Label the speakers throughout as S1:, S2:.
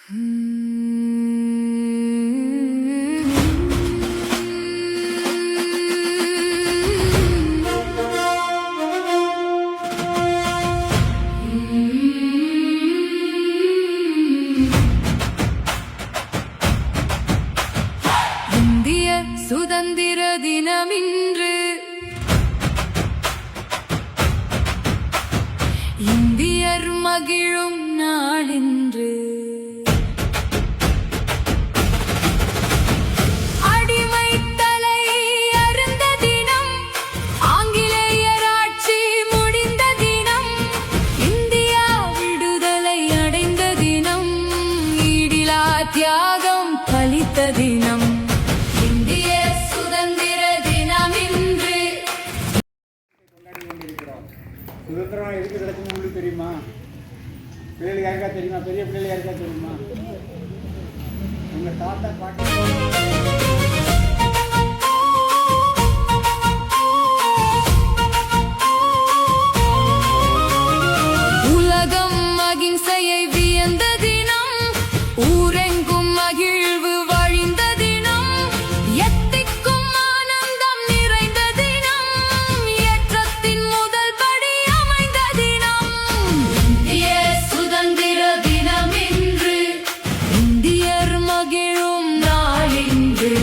S1: இந்திய சுதந்திர தினமின்று இந்தியர் மகிழும் நாளென்று அடிமை தலை அருந்த தினம், ஆங்கிலேயர் ஆட்சி முடிந்த தினம், இந்தியா விடுதலை அடைந்த தினம், ஈடிலா தியாகம் பலித்த தினம், இந்திய சுதந்திர தினமின்று.
S2: சுதந்திரம் எதுக்கு கிடைச்சுன்னு உங்களுக்கு தெரியுமா? பிள்ளைகள் யாருக்கா தெரியுமா? பெரிய பிள்ளைகள் யாருக்கா தெரியுமா? உங்கள் தாத்தா பாட்டி
S1: உலகம் அகிம்சையை வியந்த தினம், ஊரெங்கும் மகிழ்வு வழிந்த தினம், எத்திக்கும் ஆனந்தம் நிறைந்த தினம், ஏற்றத்தின் முதல் படி அமைந்த தினம், இந்திய சுதந்திர தினம் இன்று, இந்தியர் மகிழும் நாள் இன்று.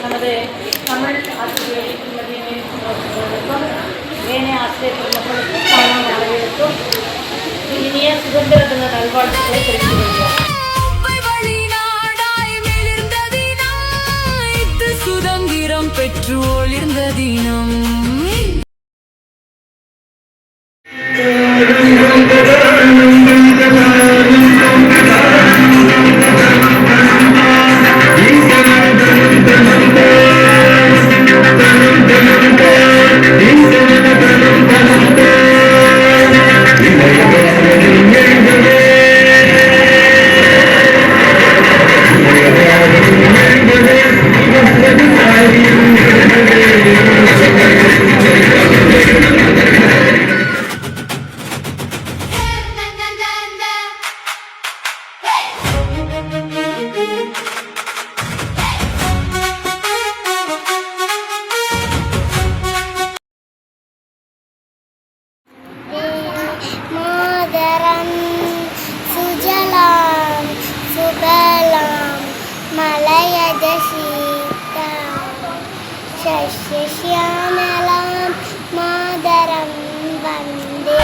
S3: நமது தமிழ் ஆசிரியர் ஏனைய ஆசிரியர் மக்களுக்கும் மாணவர்களுக்கும் இனிய சுதந்திர தின நல்வாழ்த்துக்களை தெரிவித்துக் கொள்கிறோம்.
S1: சுதந்திரம் பெற்று ஒளிர்ந்த தினம்,
S4: சுஜலாம் சுபலாம் மலயஜ சீதா சஸ்யஸ்யாமலாம் மாதரம் வந்தே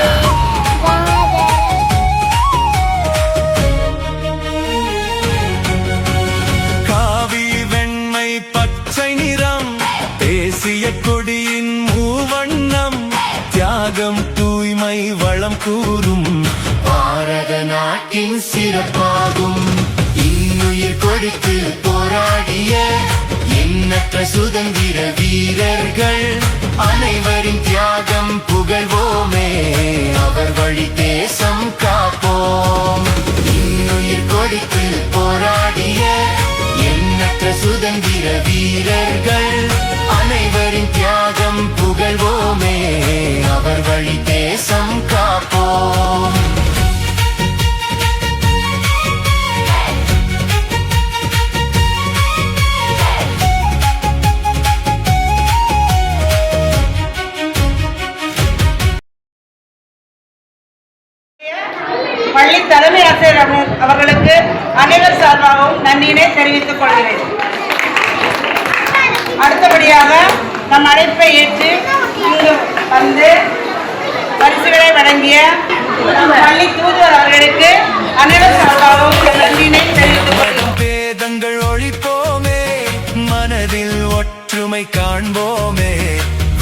S5: காவி வெண்மை பச்சை நிறம் தேசிய கொடியின் மூவண்ணம், தியாகம் தூய்மை வளம் கூறும் பாரத நாட்டின் சிறப்பாகும். இன்னுயிர் கொடுத்து போராடிய எண்ணற்ற சுதந்திர வீரர்கள் அனைவரின் தியாகம் புகழ்வோமே, அவர் வழி தேசம் காப்போம். இன்னுயிர் கொடுத்து போராடிய எண்ணற்ற சுதந்திர வீரர்கள் அனைவரின் தியாகம் புகழ்வோமே, அவர் வழி தேசம் காப்போம்.
S3: பள்ளி தலைமை ஆசிரியர் அவர்களுக்கு அனைவர் சார்பாகவும் நன்றியினை தெரிவித்துக் கொள்கிறேன். அடுத்தபடியாக நம் அழைப்பை ஏற்று இங்கு வந்து பரிசுகளை வழங்கிய பள்ளி தூதுவர் அவர்களுக்கு அனைவர் சார்பாகவும் நன்றியினை தெரிவித்துக் கொள்கிறேன்.
S5: வேதங்கள் ஒழிப்போமே, மனதில் ஒற்றுமை காண்போமே,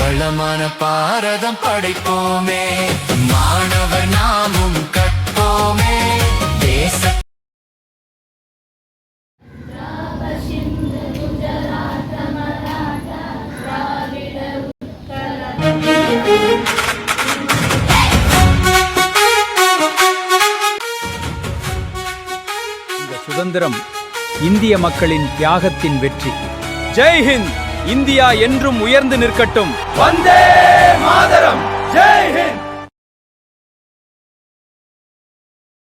S5: வளமான பாரதம் படைப்போமே, மாணவர் நாமும் கற்போமே, தேச
S6: இந்த சுதந்திரம் இந்திய மக்களின் தியாகத்தின் வெற்றி. ஜெய் ஹிந்த். இந்தியா என்றும் உயர்ந்து நிற்கட்டும். வந்தே மாதரம். ஜெய் ஹிந்த்.